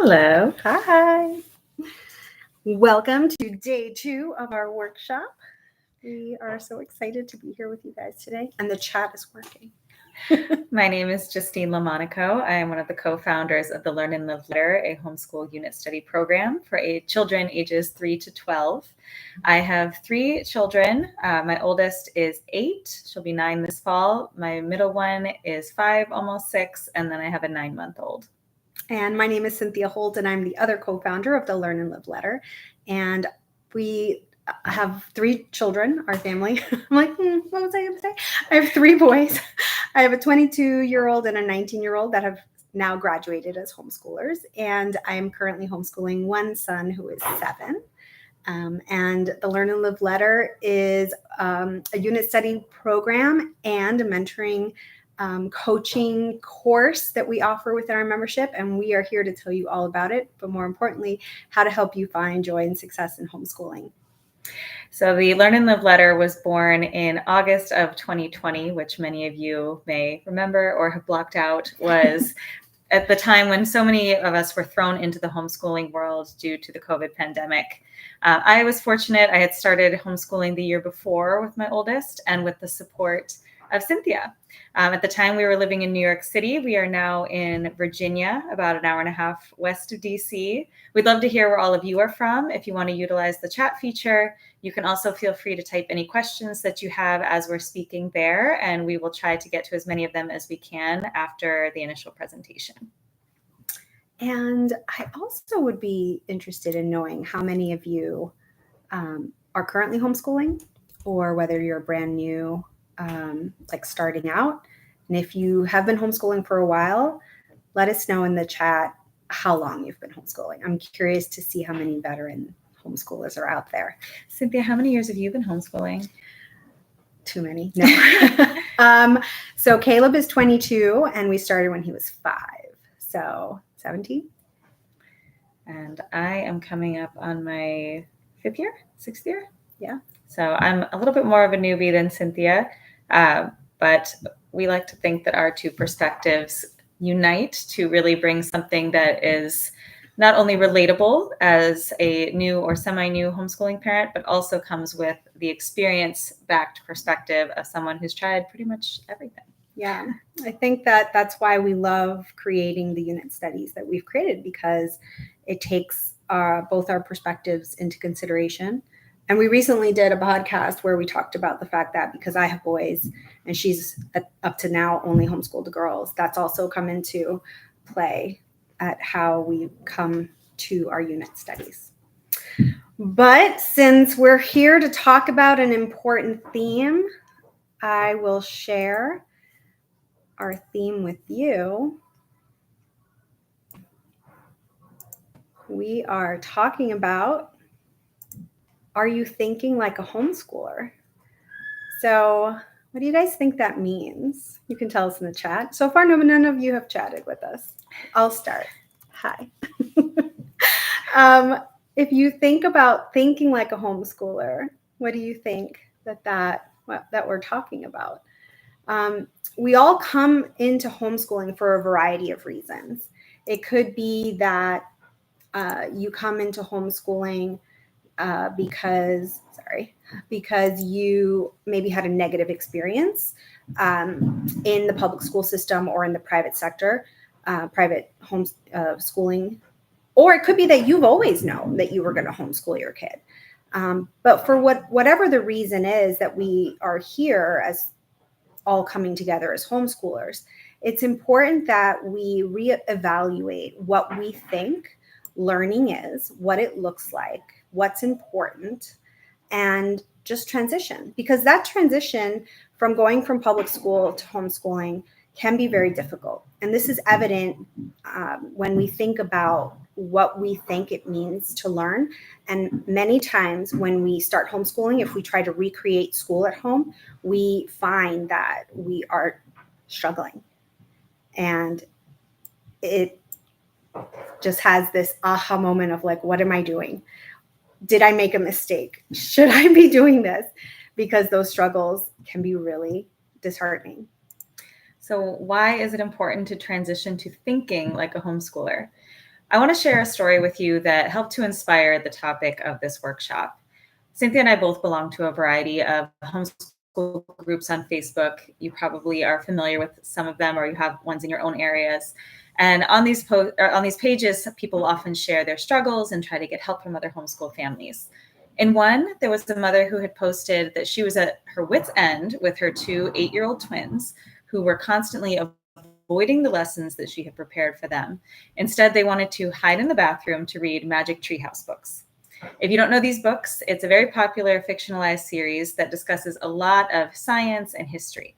Hello. Hi. Welcome to day 2 of our workshop. We are so excited to be here with you guys today, and the chat is working. My name is Justine Lamonaco. I am one of the co-founders of the Learn and Live Letter, a homeschool unit study program for children ages 3 to 12. I have 3 children. My oldest is 8. She'll be 9 this fall. My middle one is 5, almost 6, and then I have a 9-month-old. And my name is Cynthia Holt, and I'm the other co-founder of the Learn and Live Letter. And we have 3 children, our family. I'm like, what was I going to say? I have 3 boys. I have a 22-year-old and a 19-year-old that have now graduated as homeschoolers. And I am currently homeschooling one son who is 7. And the Learn and Live Letter is a unit study program and a mentoring coaching course that we offer within our membership, and we are here to tell you all about it, but more importantly, how to help you find joy and success in homeschooling. So the Learn and Live Letter was born in August of 2020, which many of you may remember or have blocked out, was at the time when so many of us were thrown into the homeschooling world due to the COVID pandemic. I was fortunate. I had started homeschooling the year before with my oldest and with the support of Cynthia. At the time, we were living in New York City. We are now in Virginia, about an hour and a half west of DC. We'd love to hear where all of you are from. If you want to utilize the chat feature, you can also feel free to type any questions that you have as we're speaking there, and we will try to get to as many of them as we can after the initial presentation. And I also would be interested in knowing how many of you are currently homeschooling, or whether you're brand new, like starting out. And if you have been homeschooling for a while, let us know in the chat how long you've been homeschooling. I'm curious to see how many veteran homeschoolers are out there. Cynthia, how many years have you been homeschooling? Too many. No. So Caleb is 22 and we started when he was 5. So 17. And I am coming up on my 6th year. Yeah. So I'm a little bit more of a newbie than Cynthia, but we like to think that our 2 perspectives unite to really bring something that is not only relatable as a new or semi-new homeschooling parent, but also comes with the experience-backed perspective of someone who's tried pretty much everything. Yeah, I think that's why we love creating the unit studies that we've created, because it takes both our perspectives into consideration. And we recently did a podcast where we talked about the fact that because I have boys and she's up to now only homeschooled girls, that's also come into play at how we come to our unit studies. But since we're here to talk about an important theme, I will share our theme with you. We are talking about, are you thinking like a homeschooler? So what do you guys think that means? You can tell us in the chat. So far, none of you have chatted with us. I'll start. Hi. If you think about thinking like a homeschooler, what do you think that we're talking about? We all come into homeschooling for a variety of reasons. It could be that you come into homeschooling because you maybe had a negative experience in the public school system or in the private sector, private schooling. Or it could be that you've always known that you were going to homeschool your kid. But for whatever the reason is that we are here as all coming together as homeschoolers, it's important that we reevaluate what we think learning is, what it looks like, what's important, and just transition. Because that transition from going from public school to homeschooling can be very difficult. And this is evident when we think about what we think it means to learn. And many times when we start homeschooling, if we try to recreate school at home, we find that we are struggling. And it just has this aha moment of like, what am I doing? Did I make a mistake? Should I be doing this? Because those struggles can be really disheartening. So why is it important to transition to thinking like a homeschooler? I want to share a story with you that helped to inspire the topic of this workshop. Cynthia and I both belong to a variety of homeschool groups on Facebook. You probably are familiar with some of them, or you have ones in your own areas. And on these pages, people often share their struggles and try to get help from other homeschool families. In one, there was a mother who had posted that she was at her wit's end with her two 8-year-old twins who were constantly avoiding the lessons that she had prepared for them. Instead, they wanted to hide in the bathroom to read Magic Treehouse books. If you don't know these books, it's a very popular fictionalized series that discusses a lot of science and history.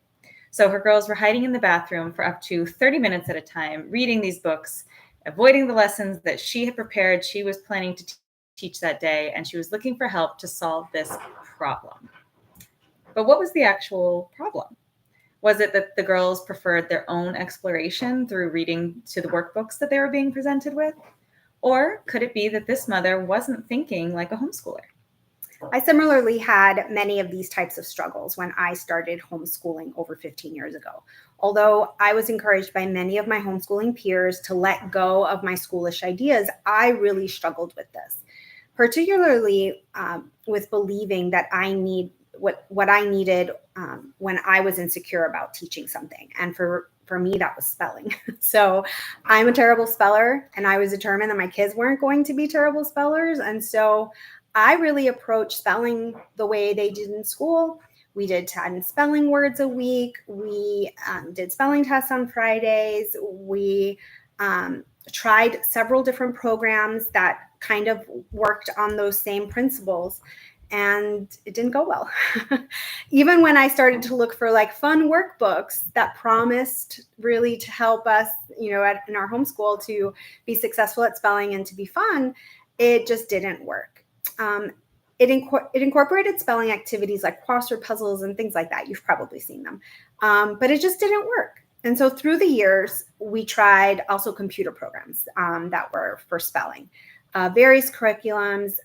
So her girls were hiding in the bathroom for up to 30 minutes at a time, reading these books, avoiding the lessons that she had prepared, she was planning to teach that day, and she was looking for help to solve this problem. But what was the actual problem? Was it that the girls preferred their own exploration through reading to the workbooks that they were being presented with? Or could it be that this mother wasn't thinking like a homeschooler? I similarly had many of these types of struggles when I started homeschooling over 15 years ago. Although I was encouraged by many of my homeschooling peers to let go of my schoolish ideas, I really struggled with this, particularly with believing that I need what I needed when I was insecure about teaching something. And for me, that was spelling. So I'm a terrible speller, and I was determined that my kids weren't going to be terrible spellers. And so I really approached spelling the way they did in school. We did 10 spelling words a week. We did spelling tests on Fridays. We tried several different programs that kind of worked on those same principles, and it didn't go well. Even when I started to look for like fun workbooks that promised really to help us, in our homeschool to be successful at spelling and to be fun, it just didn't work. It incorporated spelling activities like crossword puzzles and things like that. You've probably seen them, but it just didn't work. And so through the years, we tried also computer programs that were for spelling. Various curriculums,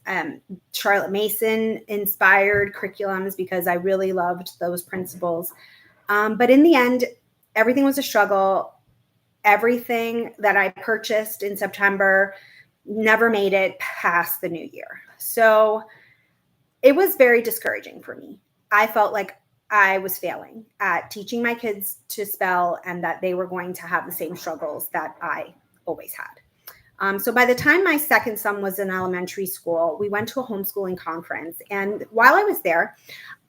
Charlotte Mason inspired curriculums because I really loved those principles. But in the end, everything was a struggle. Everything that I purchased in September never made it past the new year. So it was very discouraging for me. I felt like I was failing at teaching my kids to spell and that they were going to have the same struggles that I always had. So by the time my second son was in elementary school, we went to a homeschooling conference. And while I was there,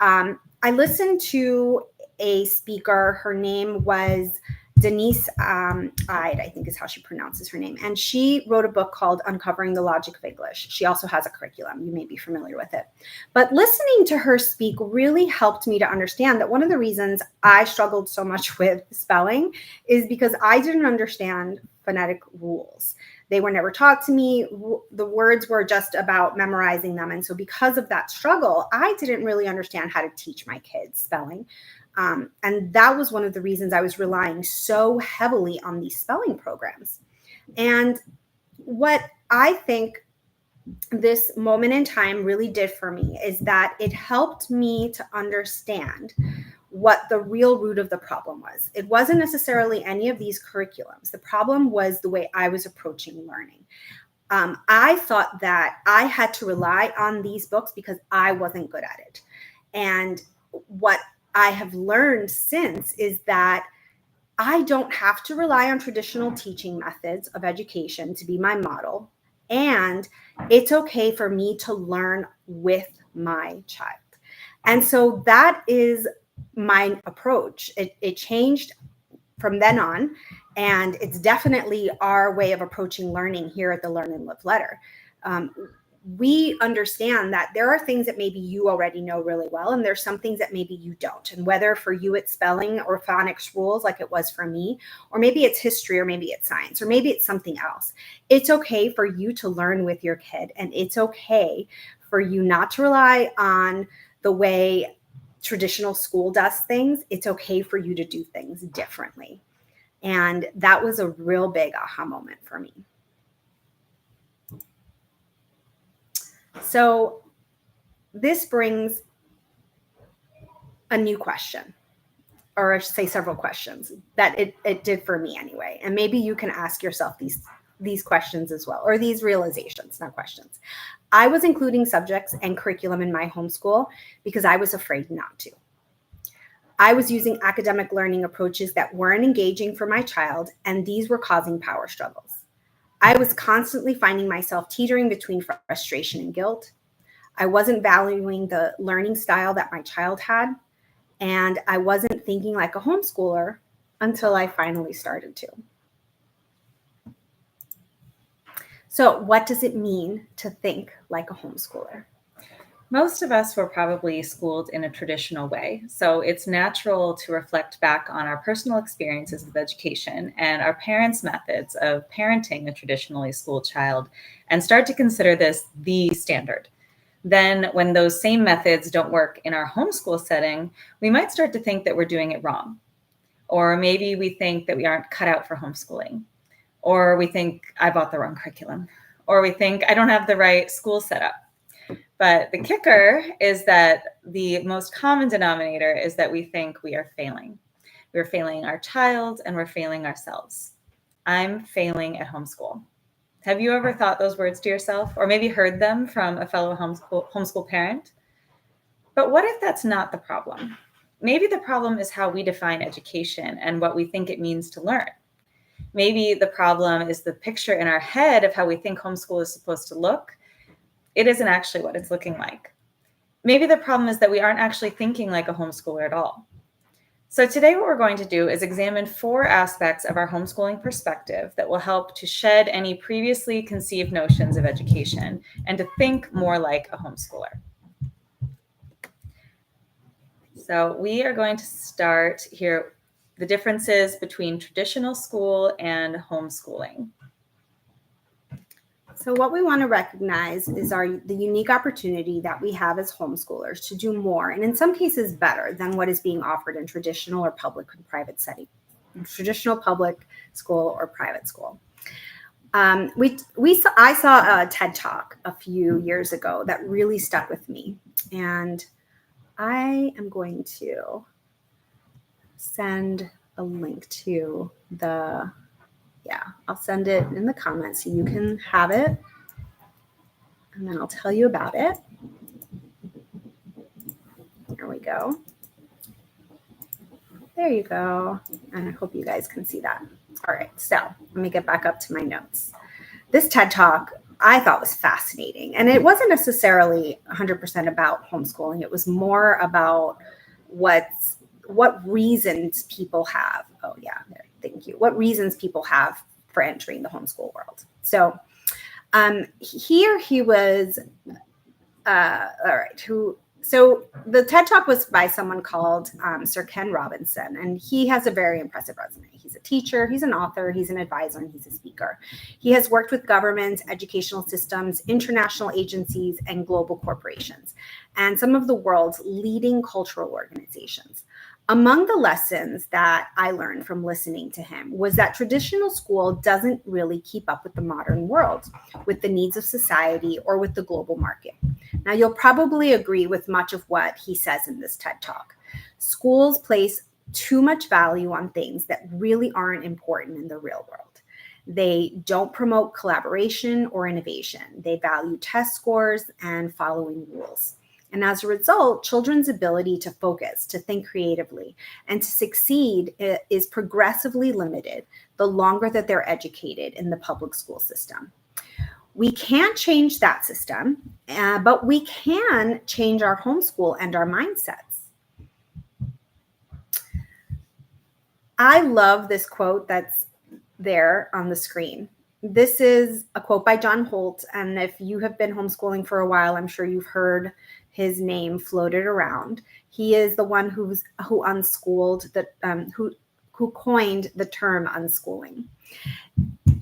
I listened to a speaker. Her name was Denise Ide, I think is how she pronounces her name. And she wrote a book called Uncovering the Logic of English. She also has a curriculum. You may be familiar with it. But listening to her speak really helped me to understand that one of the reasons I struggled so much with spelling is because I didn't understand phonetic rules. They were never taught to me. The words were just about memorizing them. And so because of that struggle, I didn't really understand how to teach my kids spelling. And that was one of the reasons I was relying so heavily on these spelling programs. And what I think this moment in time really did for me is that it helped me to understand what the real root of the problem was. It wasn't necessarily any of these curriculums. The problem was the way I was approaching learning. I thought that I had to rely on these books because I wasn't good at it. And what I have learned since is that I don't have to rely on traditional teaching methods of education to be my model. And it's okay for me to learn with my child. And so that is my approach. It changed from then on, and it's definitely our way of approaching learning here at the Learn and Live Letter. We understand that there are things that maybe you already know really well, and there's some things that maybe you don't. And whether for you it's spelling or phonics rules like it was for me, or maybe it's history, or maybe it's science, or maybe it's something else. It's okay for you to learn with your kid, and it's okay for you not to rely on the way traditional school does things. It's okay for you to do things differently. And that was a real big aha moment for me. So this brings a new question, or I should say several questions that it did for me anyway. And maybe you can ask yourself these these questions as well, or these realizations, not questions. I was including subjects and curriculum in my homeschool because I was afraid not to. I was using academic learning approaches that weren't engaging for my child, and these were causing power struggles. I was constantly finding myself teetering between frustration and guilt. I wasn't valuing the learning style that my child had, and I wasn't thinking like a homeschooler until I finally started to. So, what does it mean to think like a homeschooler? Most of us were probably schooled in a traditional way, so it's natural to reflect back on our personal experiences with education and our parents' methods of parenting a traditionally schooled child and start to consider this the standard. Then, when those same methods don't work in our homeschool setting, we might start to think that we're doing it wrong. Or maybe we think that we aren't cut out for homeschooling. Or we think I bought the wrong curriculum. Or we think I don't have the right school set up. But the kicker is that the most common denominator is that we think we are failing. We're failing our child and we're failing ourselves. I'm failing at homeschool. Have you ever thought those words to yourself, or maybe heard them from a fellow homeschool parent? But what if that's not the problem? Maybe the problem is how we define education and what we think it means to learn. Maybe the problem is the picture in our head of how we think homeschool is supposed to look. It isn't actually what it's looking like. Maybe the problem is that we aren't actually thinking like a homeschooler at all. So today what we're going to do is examine 4 aspects of our homeschooling perspective that will help to shed any previously conceived notions of education and to think more like a homeschooler. So we are going to start here, the differences between traditional school and homeschooling. So what we want to recognize is the unique opportunity that we have as homeschoolers to do more, and in some cases better, than what is being offered in traditional or public and private setting, traditional public school or private school. I saw a TED Talk a few years ago that really stuck with me, and I am going to send a link to I'll send it in the comments so you can have it, and then I'll tell you about it. There we go. There you go. And I hope you guys can see that. All right, so let me get back up to my notes. This TED Talk I thought was fascinating, and it wasn't necessarily 100% about homeschooling. It was more about what reasons people have. Oh yeah, thank you. What reasons people have for entering the homeschool world. So here he was, so the TED Talk was by someone called Sir Ken Robinson, and he has a very impressive resume. He's a teacher, he's an author, he's an advisor, and he's a speaker. He has worked with governments, educational systems, international agencies, and global corporations, and some of the world's leading cultural organizations. Among the lessons that I learned from listening to him was that traditional school doesn't really keep up with the modern world, with the needs of society, or with the global market. Now, you'll probably agree with much of what he says in this TED Talk. Schools place too much value on things that really aren't important in the real world. They don't promote collaboration or innovation. They value test scores and following rules. And as a result, children's ability to focus, to think creatively, and to succeed is progressively limited the longer that they're educated in the public school system. We can't change that system, but we can change our homeschool and our mindsets. I love this quote that's there on the screen. This is a quote by John Holt, and if you have been homeschooling for a while, I'm sure you've heard his name floated around. He is the one who unschooled, who coined the term unschooling.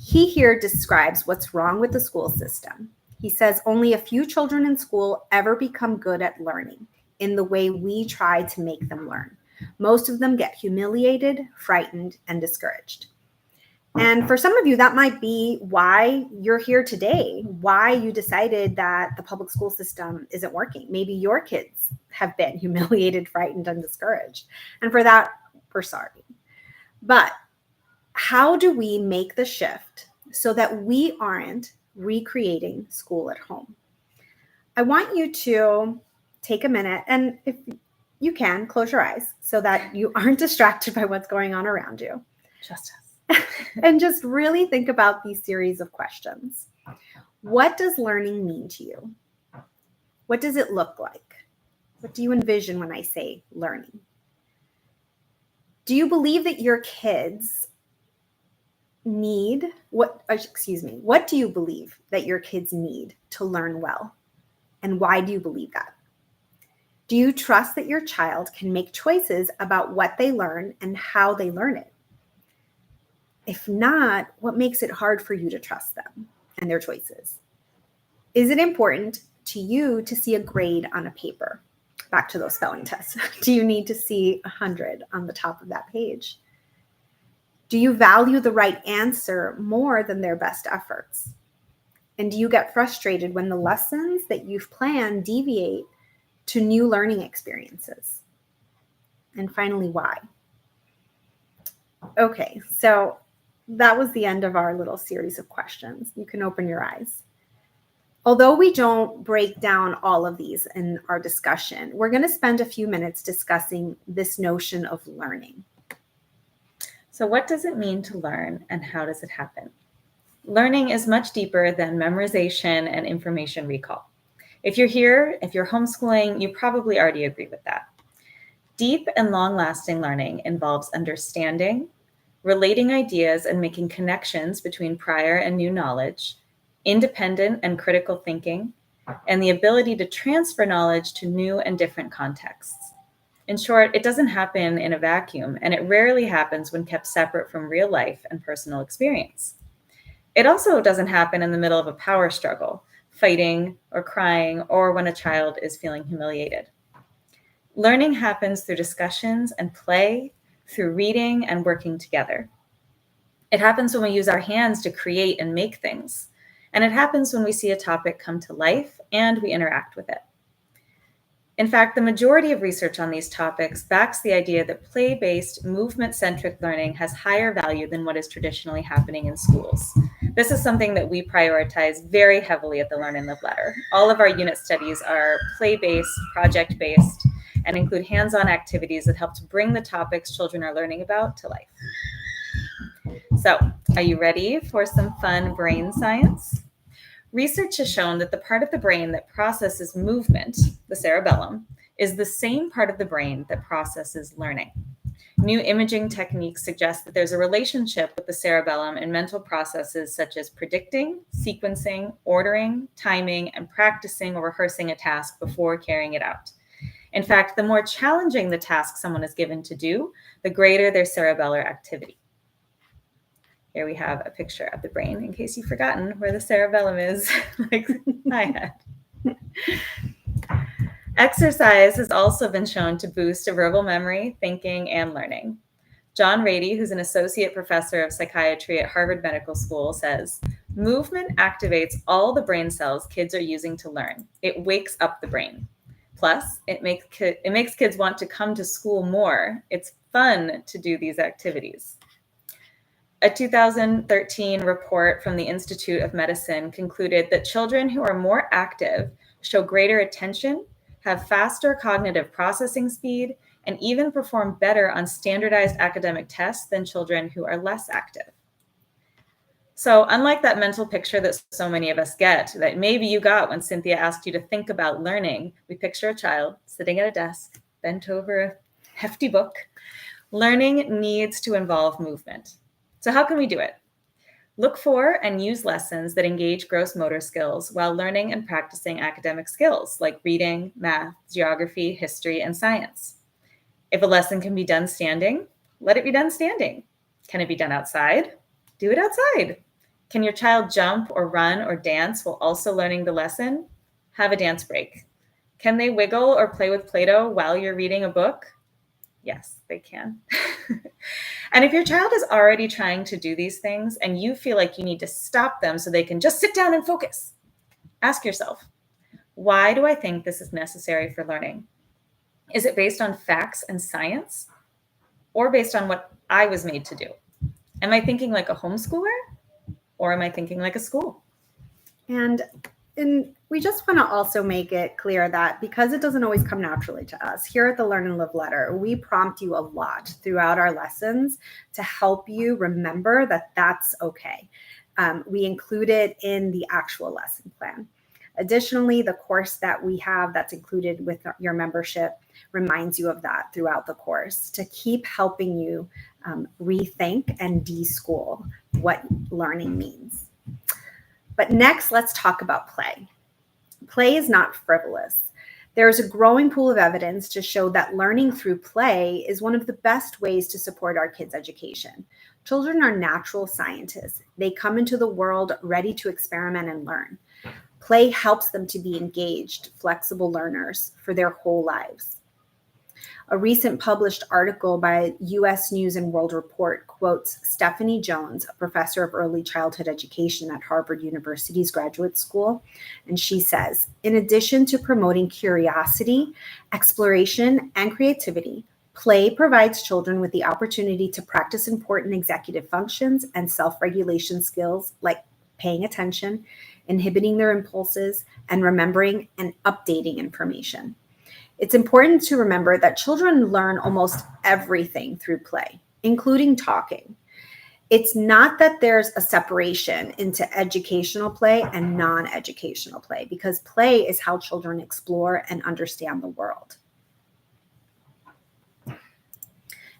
He here describes what's wrong with the school system. He says only a few children in school ever become good at learning in the way we try to make them learn. Most of them get humiliated, frightened, and discouraged. And for some of you, that might be why you're here today, why you decided that the public school system isn't working. Maybe your kids have been humiliated, frightened, and discouraged. And for that, we're sorry. But how do we make the shift so that we aren't recreating school at home. I want you to take a minute, and if you can, close your eyes so that you aren't distracted by what's going on around you. Just us. And just really think about these series of questions. What does learning mean to you? What does it look like? What do you envision when I say learning? Do you believe that your kids what do you believe that your kids need to learn well? And why do you believe that? Do you trust that your child can make choices about what they learn and how they learn it? If not, what makes it hard for you to trust them and their choices? Is it important to you to see a grade on a paper? Back to those spelling tests. Do you need to see 100 on the top of that page? Do you value the right answer more than their best efforts? And do you get frustrated when the lessons that you've planned deviate to new learning experiences? And finally, why? Okay, so that was the end of our little series of questions. You can open your eyes. Although we don't break down all of these in our discussion, we're going to spend a few minutes discussing this notion of learning. So what does it mean to learn, and how does it happen? Learning is much deeper than memorization and information recall. If you're homeschooling, you probably already agree with that. Deep and long-lasting learning involves understanding, relating ideas and making connections between prior and new knowledge, independent and critical thinking, and the ability to transfer knowledge to new and different contexts. In short, it doesn't happen in a vacuum, and it rarely happens when kept separate from real life and personal experience. It also doesn't happen in the middle of a power struggle, fighting or crying, or when a child is feeling humiliated. Learning happens through discussions and play, through reading and working together. It happens when we use our hands to create and make things. And it happens when we see a topic come to life and we interact with it. In fact, the majority of research on these topics backs the idea that play-based, movement-centric learning has higher value than what is traditionally happening in schools. This is something that we prioritize very heavily at the Learn and Live Letter. All of our unit studies are play-based, project-based, and include hands-on activities that help to bring the topics children are learning about to life. So, are you ready for some fun brain science? Research has shown that the part of the brain that processes movement, the cerebellum, is the same part of the brain that processes learning. New imaging techniques suggest that there's a relationship with the cerebellum and mental processes such as predicting, sequencing, ordering, timing, and practicing or rehearsing a task before carrying it out. In fact, the more challenging the task someone is given to do, the greater their cerebellar activity. Here we have a picture of the brain, in case you've forgotten where the cerebellum is, like I had. Exercise has also been shown to boost verbal memory, thinking, and learning. John Rady, who's an associate professor of psychiatry at Harvard Medical School, says, movement activates all the brain cells kids are using to learn. It wakes up the brain. Plus, it makes kids want to come to school more. It's fun to do these activities. A 2013 report from the Institute of Medicine concluded that children who are more active show greater attention, have faster cognitive processing speed, and even perform better on standardized academic tests than children who are less active. So unlike that mental picture that so many of us get, that maybe you got when Cynthia asked you to think about learning, we picture a child sitting at a desk, bent over a hefty book. Learning needs to involve movement. So how can we do it? Look for and use lessons that engage gross motor skills while learning and practicing academic skills like reading, math, geography, history, and science. If a lesson can be done standing, let it be done standing. Can it be done outside? Do it outside. Can your child jump or run or dance while also learning the lesson? Have a dance break. Can they wiggle or play with Play-Doh while you're reading a book? Yes, they can. And if your child is already trying to do these things and you feel like you need to stop them so they can just sit down and focus, ask yourself, why do I think this is necessary for learning? Is it based on facts and science or based on what I was made to do? Am I thinking like a homeschooler Or am I thinking like a school? And we just want to also make it clear that because it doesn't always come naturally to us, here at the Learn and Live Letter, we prompt you a lot throughout our lessons to help you remember that that's okay. We include it in the actual lesson plan. Additionally, the course that we have that's included with your membership reminds you of that throughout the course to keep helping you rethink and de-school what learning means. But next, let's talk about play. Play is not frivolous. There is a growing pool of evidence to show that learning through play is one of the best ways to support our kids' education. Children are natural scientists. They come into the world ready to experiment and learn. Play helps them to be engaged, flexible learners for their whole lives. A recent published article by U.S. News and World Report quotes Stephanie Jones, a professor of early childhood education at Harvard University's graduate school. And she says, in addition to promoting curiosity, exploration, and creativity, play provides children with the opportunity to practice important executive functions and self-regulation skills like paying attention, inhibiting their impulses, and remembering and updating information. It's important to remember that children learn almost everything through play, including talking. It's not that there's a separation into educational play and non-educational play, because play is how children explore and understand the world.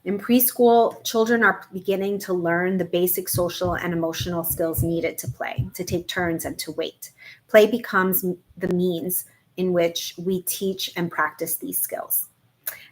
In preschool, children are beginning to learn the basic social and emotional skills needed to play, to take turns and to wait. Play becomes the means in which we teach and practice these skills.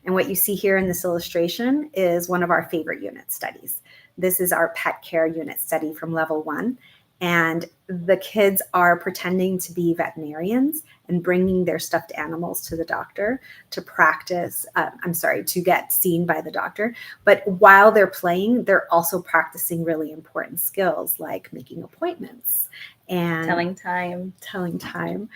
And what you see here in this illustration is one of our favorite unit studies. This is our pet care unit study from level 1. And the kids are pretending to be veterinarians and bringing their stuffed animals to the doctor to practice, to get seen by the doctor. But while they're playing, they're also practicing really important skills like making appointments and Telling time.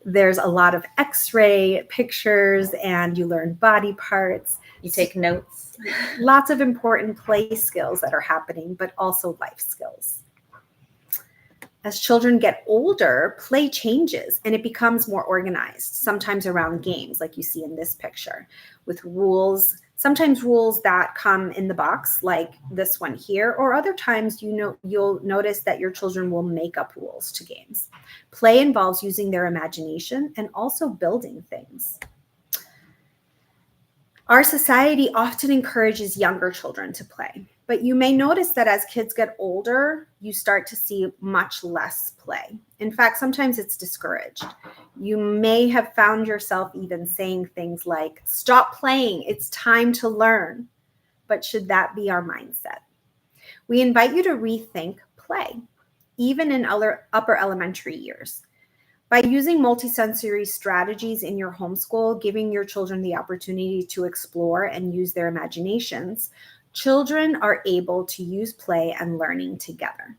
There's a lot of x-ray pictures and you learn body parts. You take notes. Lots of important play skills that are happening, but also life skills. As children get older, play changes and it becomes more organized, sometimes around games like you see in this picture with rules, sometimes rules that come in the box like this one here, or other times you'll notice that your children will make up rules to games. Play involves using their imagination and also building things. Our society often encourages younger children to play, but you may notice that as kids get older, you start to see much less play. In fact, sometimes it's discouraged. You may have found yourself even saying things like, stop playing, it's time to learn. But should that be our mindset? We invite you to rethink play, even in upper elementary years. By using multisensory strategies in your homeschool, giving your children the opportunity to explore and use their imaginations, children are able to use play and learning together.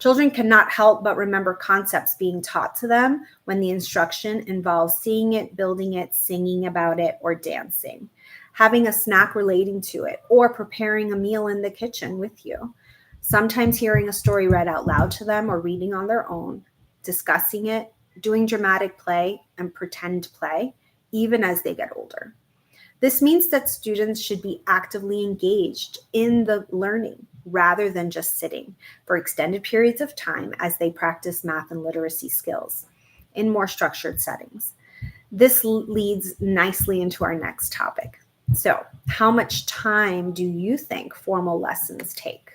Children cannot help but remember concepts being taught to them when the instruction involves seeing it, building it, singing about it, or dancing, having a snack relating to it, or preparing a meal in the kitchen with you. Sometimes hearing a story read out loud to them or reading on their own, discussing it, doing dramatic play and pretend play, even as they get older. This means that students should be actively engaged in the learning rather than just sitting for extended periods of time as they practice math and literacy skills in more structured settings. This leads nicely into our next topic. So, how much time do you think formal lessons take?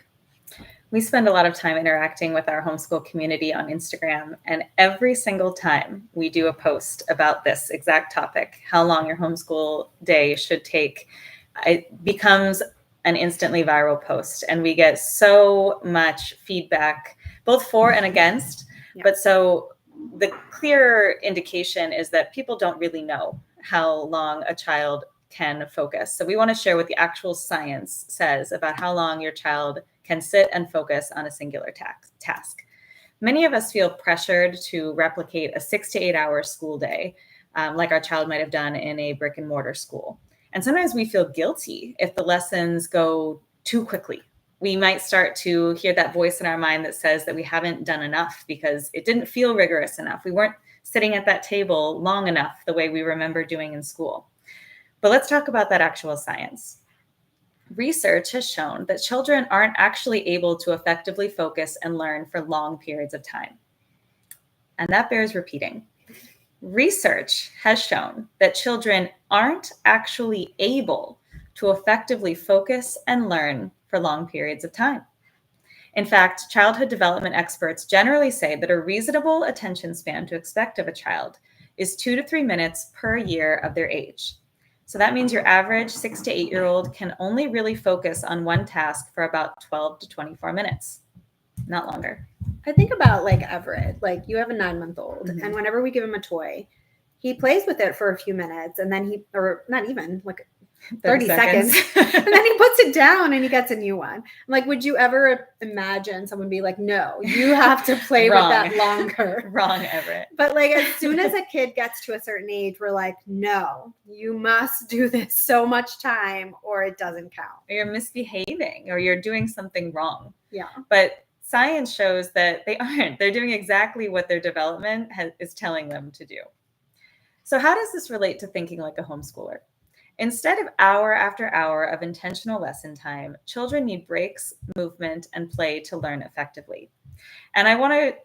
We spend a lot of time interacting with our homeschool community on Instagram, and every single time we do a post about this exact topic, how long your homeschool day should take, it becomes an instantly viral post. And we get so much feedback, both for and against. Yeah. But so the clear indication is that people don't really know how long a child can focus. So we want to share what the actual science says about how long your child can sit and focus on a singular task. Many of us feel pressured to replicate a 6 to 8 hour school day, like our child might have done in a brick and mortar school. And sometimes we feel guilty if the lessons go too quickly. We might start to hear that voice in our mind that says that we haven't done enough because it didn't feel rigorous enough. We weren't sitting at that table long enough the way we remember doing in school. But let's talk about that actual science. Research has shown that children aren't actually able to effectively focus and learn for long periods of time. And that bears repeating. Research has shown that children aren't actually able to effectively focus and learn for long periods of time. In fact, childhood development experts generally say that a reasonable attention span to expect of a child is 2 to 3 minutes per year of their age. So that means your average 6 to 8-year-old can only really focus on one task for about 12 to 24 minutes, not longer. I think about like Everett, like you have a 9-month-old, Mhm. and whenever we give him a toy, he plays with it for a few minutes, and then or not even like 30 seconds. And then he puts it down and he gets a new one. I'm like, would you ever imagine someone be like, no, you have to play with that longer? Wrong, Everett. But like as soon as a kid gets to a certain age, we're like, no, you must do this so much time or it doesn't count. Or you're misbehaving or you're doing something wrong. Yeah. But science shows that they aren't. They're doing exactly what their development is telling them to do. So how does this relate to thinking like a homeschooler? Instead of hour after hour of intentional lesson time, children need breaks, movement, and play to learn effectively. And I want to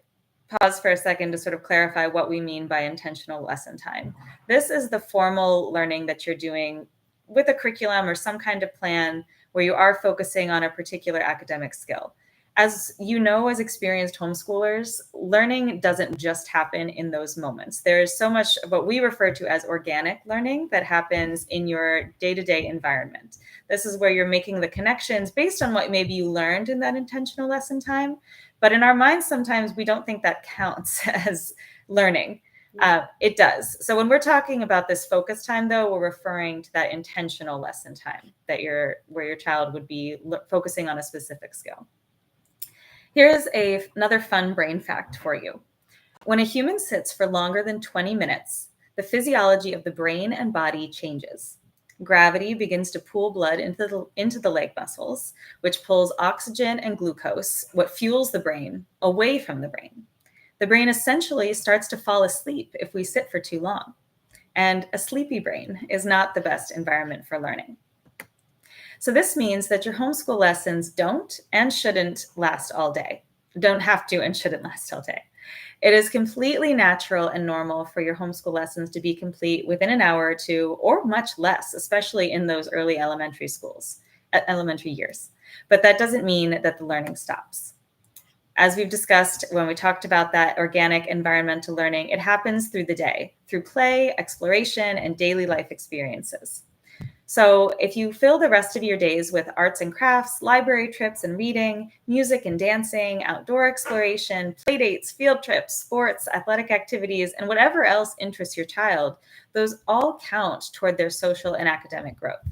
pause for a second to sort of clarify what we mean by intentional lesson time. This is the formal learning that you're doing with a curriculum or some kind of plan where you are focusing on a particular academic skill. As you know, as experienced homeschoolers, learning doesn't just happen in those moments. There's so much of what we refer to as organic learning that happens in your day-to-day environment. This is where you're making the connections based on what maybe you learned in that intentional lesson time. But in our minds, sometimes we don't think that counts as learning. It does. So when we're talking about this focus time, though, we're referring to that intentional lesson time where your child would be focusing on a specific skill. Here's another fun brain fact for you. When a human sits for longer than 20 minutes, the physiology of the brain and body changes. Gravity begins to pull blood into the leg muscles, which pulls oxygen and glucose, what fuels the brain, away from the brain. The brain essentially starts to fall asleep if we sit for too long. And a sleepy brain is not the best environment for learning. So this means that your homeschool lessons don't and shouldn't last all day. Don't have to and shouldn't last all day. It is completely natural and normal for your homeschool lessons to be complete within an hour or two, or much less, especially in those early elementary years. But that doesn't mean that the learning stops. As we've discussed when we talked about that organic environmental learning, it happens through the day, through play, exploration, and daily life experiences. So if you fill the rest of your days with arts and crafts, library trips and reading, music and dancing, outdoor exploration, play dates, field trips, sports, athletic activities, and whatever else interests your child, those all count toward their social and academic growth.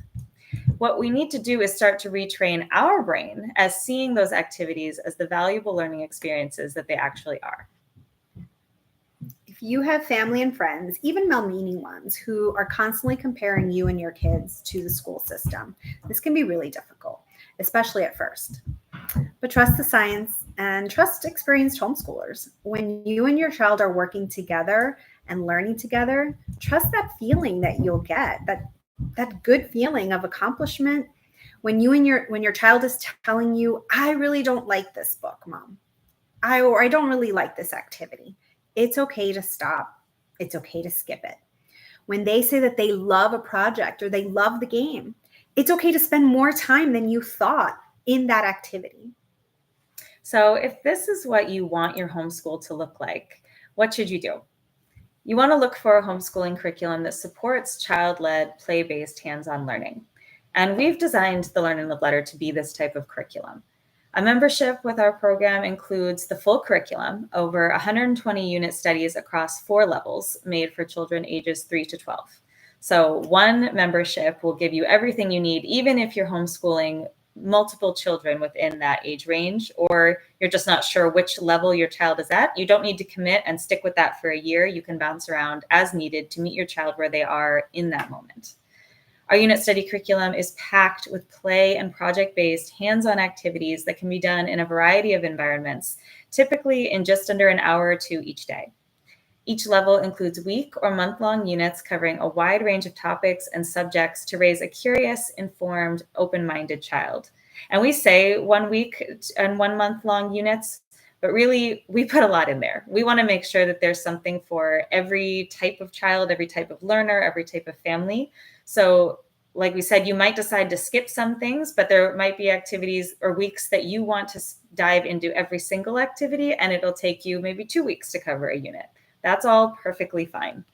What we need to do is start to retrain our brain as seeing those activities as the valuable learning experiences that they actually are. If you have family and friends, even well-meaning ones, who are constantly comparing you and your kids to the school system, this can be really difficult, especially at first. But trust the science and trust experienced homeschoolers. When you and your child are working together and learning together, trust that feeling that you'll get, that good feeling of accomplishment when your child is telling you, I really don't like this book, Mom. I don't really like this activity. It's okay to stop. It's okay to skip it. When they say that they love a project or they love the game, it's okay to spend more time than you thought in that activity. So if this is what you want your homeschool to look like, what should you do? You want to look for a homeschooling curriculum that supports child-led, play-based, hands-on learning. And we've designed the Learn and Live Letter to be this type of curriculum. A membership with our program includes the full curriculum, over 120 unit studies across 4 levels made for children ages 3 to 12. So one membership will give you everything you need, even if you're homeschooling multiple children within that age range, or you're just not sure which level your child is at. You don't need to commit and stick with that for a year. You can bounce around as needed to meet your child where they are in that moment. Our unit study curriculum is packed with play and project-based hands-on activities that can be done in a variety of environments, typically in just under an hour or two each day. Each level includes week or month-long units covering a wide range of topics and subjects to raise a curious, informed, open-minded child. And we say 1 week and 1 month-long units, but really we put a lot in there. We want to make sure that there's something for every type of child, every type of learner, every type of family. So like we said, you might decide to skip some things, but there might be activities or weeks that you want to dive into every single activity, and it'll take you maybe 2 weeks to cover a unit. That's all perfectly fine.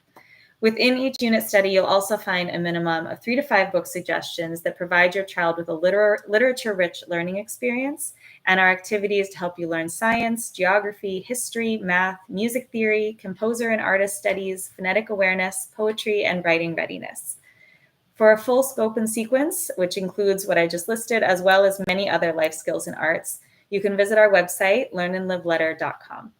Within each unit study, you'll also find a minimum of 3 to 5 book suggestions that provide your child with a literature-rich learning experience, and our activities to help you learn science, geography, history, math, music theory, composer and artist studies, phonetic awareness, poetry, and writing readiness. For a full scope and sequence, which includes what I just listed, as well as many other life skills and arts, you can visit our website, learnandliveletter.com.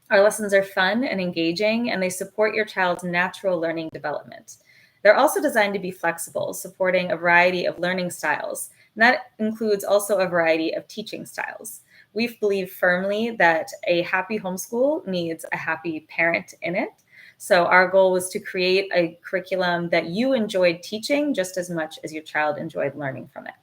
Our lessons are fun and engaging, and they support your child's natural learning development. They're also designed to be flexible, supporting a variety of learning styles, and that includes also a variety of teaching styles. We believe firmly that a happy homeschool needs a happy parent in it. So our goal was to create a curriculum that you enjoyed teaching just as much as your child enjoyed learning from it.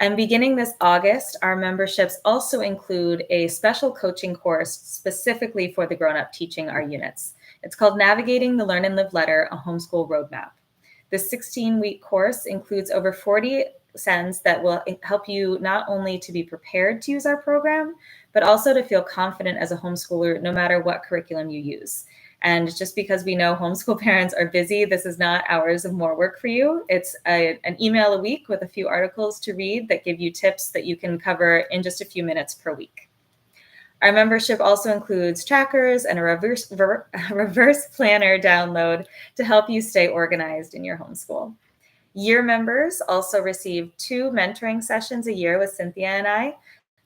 And beginning this August, our memberships also include a special coaching course specifically for the grown-up teaching our units. It's called Navigating the Learn and Live Letter, a Homeschool Roadmap. This 16-week course includes over 40 lessons that will help you not only to be prepared to use our program, but also to feel confident as a homeschooler, no matter what curriculum you use. And just because we know homeschool parents are busy, this is not hours of more work for you. It's an email a week with a few articles to read that give you tips that you can cover in just a few minutes per week. Our membership also includes trackers and a reverse planner download to help you stay organized in your homeschool. Year members also receive 2 mentoring sessions a year with Cynthia and I.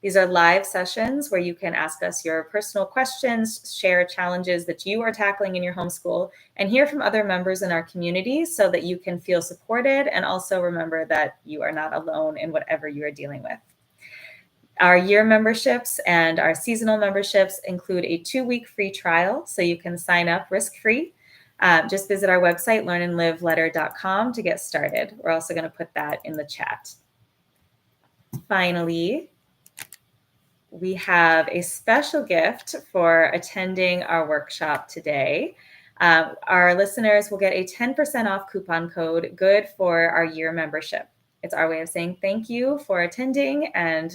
These are live sessions where you can ask us your personal questions, share challenges that you are tackling in your homeschool, and hear from other members in our community so that you can feel supported and also remember that you are not alone in whatever you are dealing with. Our year memberships and our seasonal memberships include a 2-week free trial, so you can sign up risk-free. Just visit our website, learnandliveletter.com, to get started. We're also going to put that in the chat. Finally, we have a special gift for attending our workshop today. Our listeners will get a 10% off coupon code, good for our year membership. It's our way of saying thank you for attending and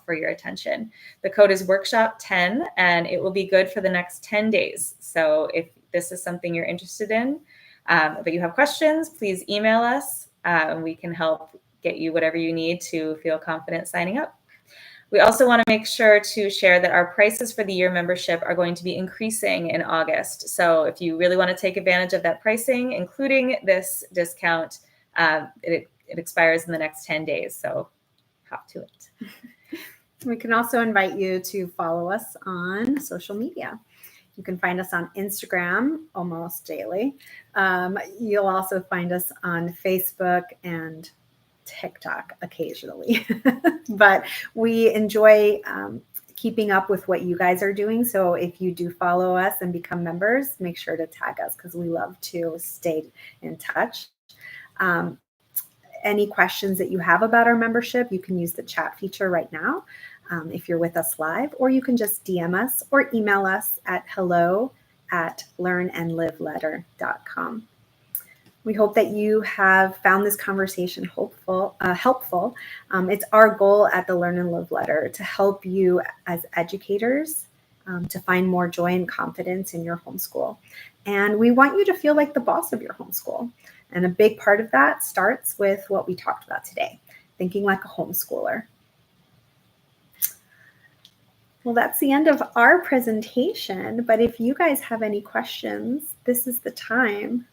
for your attention. The code is workshop10, and it will be good for the next 10 days. So if this is something you're interested in, but you have questions, please email us, and we can help get you whatever you need to feel confident signing up. We also want to make sure to share that our prices for the year membership are going to be increasing in August. So if you really want to take advantage of that pricing, including this discount, it expires in the next 10 days. So hop to it. We can also invite you to follow us on social media. You can find us on Instagram almost daily. You'll also find us on Facebook and TikTok occasionally, but we enjoy keeping up with what you guys are doing. So if you do follow us and become members, make sure to tag us because we love to stay in touch. Any questions that you have about our membership, you can use the chat feature right now if you're with us live, or you can just DM us or email us at hello@learnandliveletter.com. We hope that you have found this conversation helpful. It's our goal at the Learn and Live Letter to help you as educators to find more joy and confidence in your homeschool. And we want you to feel like the boss of your homeschool. And a big part of that starts with what we talked about today, thinking like a homeschooler. Well, that's the end of our presentation. But if you guys have any questions, this is the time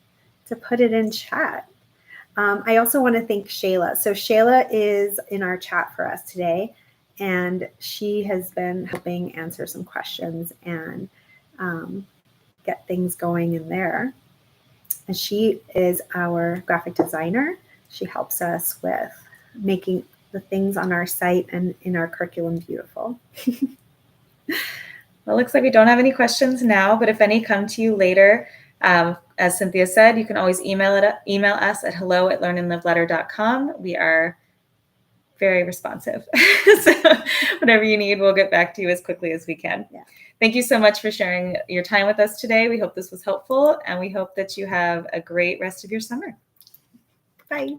to put it in chat. I also want to thank Shayla. So Shayla is in our chat for us today, and she has been helping answer some questions and get things going in there. and she is our graphic designer. She helps us with making the things on our site and in our curriculum beautiful. Well, it looks like we don't have any questions now, but if any come to you later, as Cynthia said, you can always email us at hello@learnandliveletter.com. We are very responsive. So whatever you need, we'll get back to you as quickly as we can. Yeah. Thank you so much for sharing your time with us today. We hope this was helpful, and we hope that you have a great rest of your summer. Bye.